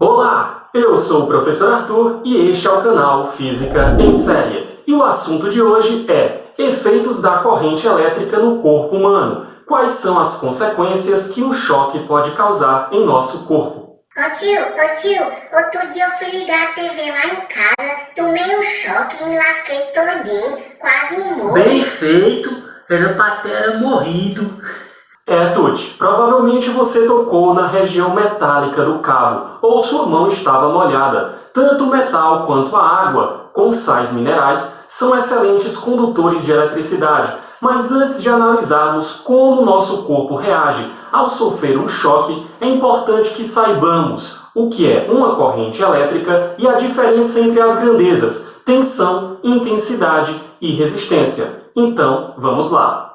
Olá, eu sou o professor Arthur e este é o canal Física em Série. E o assunto de hoje é efeitos da corrente elétrica no corpo humano. Quais são as consequências que o choque pode causar em nosso corpo? Ô tio, outro dia eu fui ligar a TV lá em casa, tomei um choque, me lasquei todinho, quase morro. Bem feito, era pra ter morrido. Tuti, provavelmente você tocou na região metálica do cabo, ou sua mão estava molhada. Tanto o metal quanto a água, com sais minerais, são excelentes condutores de eletricidade. Mas antes de analisarmos como o nosso corpo reage ao sofrer um choque, é importante que saibamos o que é uma corrente elétrica e a diferença entre as grandezas, tensão, intensidade e resistência. Então, vamos lá!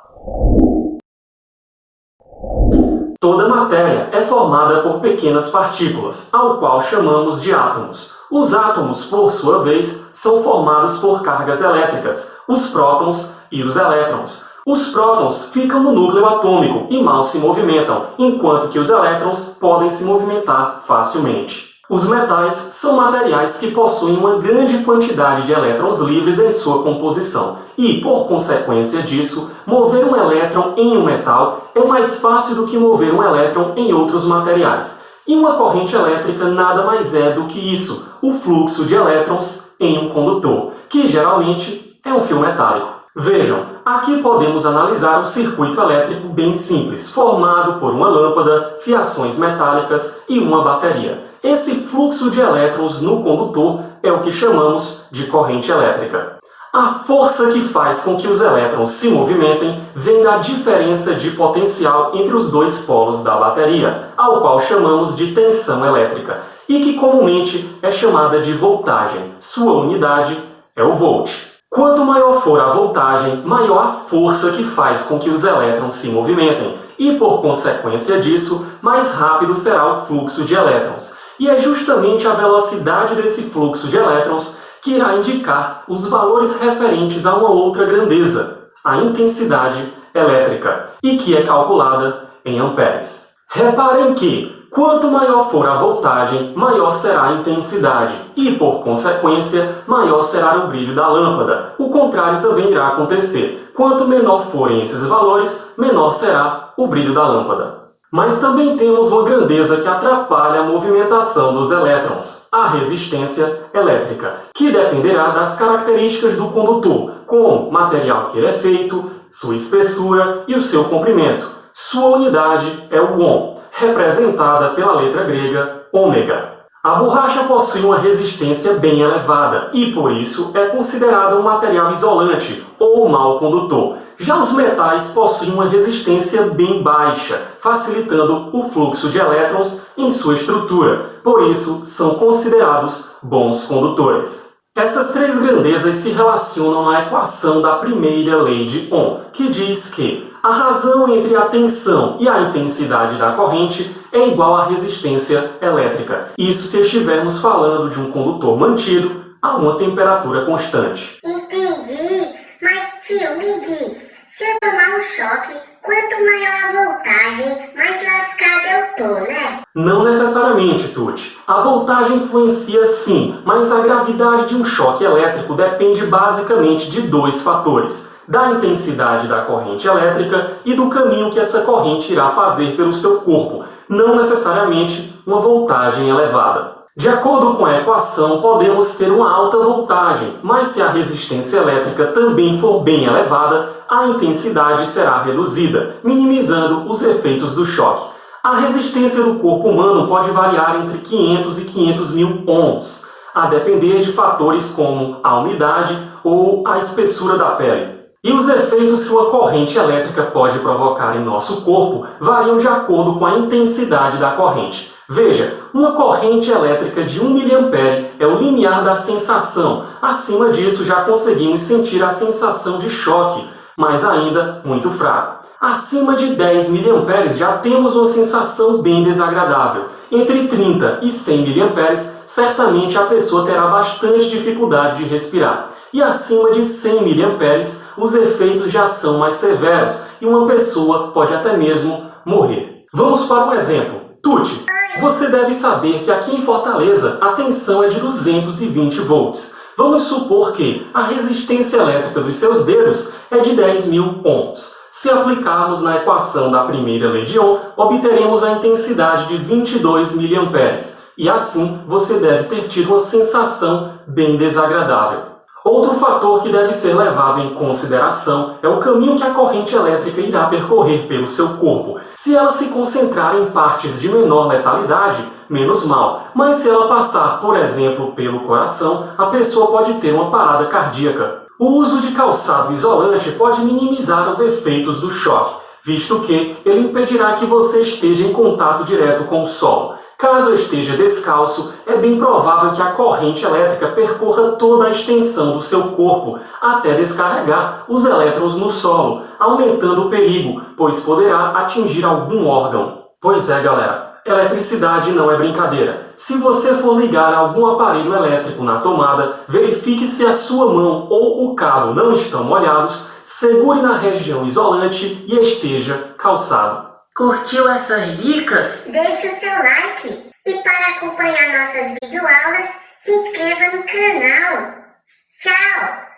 Toda matéria é formada por pequenas partículas, ao qual chamamos de átomos. Os átomos, por sua vez, são formados por cargas elétricas, os prótons e os elétrons. Os prótons ficam no núcleo atômico e mal se movimentam, enquanto que os elétrons podem se movimentar facilmente. Os metais são materiais que possuem uma grande quantidade de elétrons livres em sua composição e, por consequência disso, mover um elétron em um metal é mais fácil do que mover um elétron em outros materiais. E uma corrente elétrica nada mais é do que isso, o fluxo de elétrons em um condutor, que geralmente é um fio metálico. Vejam, aqui podemos analisar um circuito elétrico bem simples, formado por uma lâmpada, fiações metálicas e uma bateria. Esse fluxo de elétrons no condutor é o que chamamos de corrente elétrica. A força que faz com que os elétrons se movimentem vem da diferença de potencial entre os dois polos da bateria, ao qual chamamos de tensão elétrica, e que comumente é chamada de voltagem. Sua unidade é o volt. Quanto maior for a voltagem, maior a força que faz com que os elétrons se movimentem, e por consequência disso, mais rápido será o fluxo de elétrons. E é justamente a velocidade desse fluxo de elétrons que irá indicar os valores referentes a uma outra grandeza, a intensidade elétrica, e que é calculada em amperes. Reparem que, quanto maior for a voltagem, maior será a intensidade e, por consequência, maior será o brilho da lâmpada. O contrário também irá acontecer. Quanto menor forem esses valores, menor será o brilho da lâmpada. Mas também temos uma grandeza que atrapalha a movimentação dos elétrons, a resistência elétrica, que dependerá das características do condutor, como o material que ele é feito, sua espessura e o seu comprimento. Sua unidade é o ohm, representada pela letra grega ômega. A borracha possui uma resistência bem elevada e, por isso, é considerada um material isolante ou mau condutor. Já os metais possuem uma resistência bem baixa, facilitando o fluxo de elétrons em sua estrutura. Por isso, são considerados bons condutores. Essas três grandezas se relacionam na equação da primeira lei de Ohm, que diz que a razão entre a tensão e a intensidade da corrente é igual à resistência elétrica. Isso se estivermos falando de um condutor mantido a uma temperatura constante. Entendi, mas tio, me diz, se eu tomar um choque, quanto maior a voltagem, mais lascada eu tô, né? Não necessariamente, Tuti. A voltagem influencia sim, mas a gravidade de um choque elétrico depende basicamente de dois fatores: da intensidade da corrente elétrica e do caminho que essa corrente irá fazer pelo seu corpo, não necessariamente uma voltagem elevada. De acordo com a equação, podemos ter uma alta voltagem, mas se a resistência elétrica também for bem elevada, a intensidade será reduzida, minimizando os efeitos do choque. A resistência do corpo humano pode variar entre 500 e 500 mil ohms, a depender de fatores como a umidade ou a espessura da pele. E os efeitos que uma corrente elétrica pode provocar em nosso corpo variam de acordo com a intensidade da corrente. Veja, uma corrente elétrica de 1 mA é o limiar da sensação. Acima disso já conseguimos sentir a sensação de choque, mas ainda muito fraco. Acima de 10 mA já temos uma sensação bem desagradável. Entre 30 e 100 mA, certamente a pessoa terá bastante dificuldade de respirar. E acima de 100 mA, os efeitos já são mais severos e uma pessoa pode até mesmo morrer. Vamos para um exemplo. Tuti. Ai, Você deve saber que aqui em Fortaleza a tensão é de 220 volts. Vamos supor que a resistência elétrica dos seus dedos é de 10.000 ohms. Se aplicarmos na equação da primeira lei de Ohm, obteremos a intensidade de 22 mA. E assim você deve ter tido uma sensação bem desagradável. Outro fator que deve ser levado em consideração é o caminho que a corrente elétrica irá percorrer pelo seu corpo. Se ela se concentrar em partes de menor letalidade, menos mal. Mas se ela passar, por exemplo, pelo coração, a pessoa pode ter uma parada cardíaca. O uso de calçado isolante pode minimizar os efeitos do choque, visto que ele impedirá que você esteja em contato direto com o solo. Caso esteja descalço, é bem provável que a corrente elétrica percorra toda a extensão do seu corpo, até descarregar os elétrons no solo, aumentando o perigo, pois poderá atingir algum órgão. Pois é, galera, eletricidade não é brincadeira. Se você for ligar algum aparelho elétrico na tomada, verifique se a sua mão ou o cabo não estão molhados, segure na região isolante e esteja calçado. Curtiu essas dicas? Deixe o seu like e para acompanhar nossas videoaulas, se inscreva no canal. Tchau!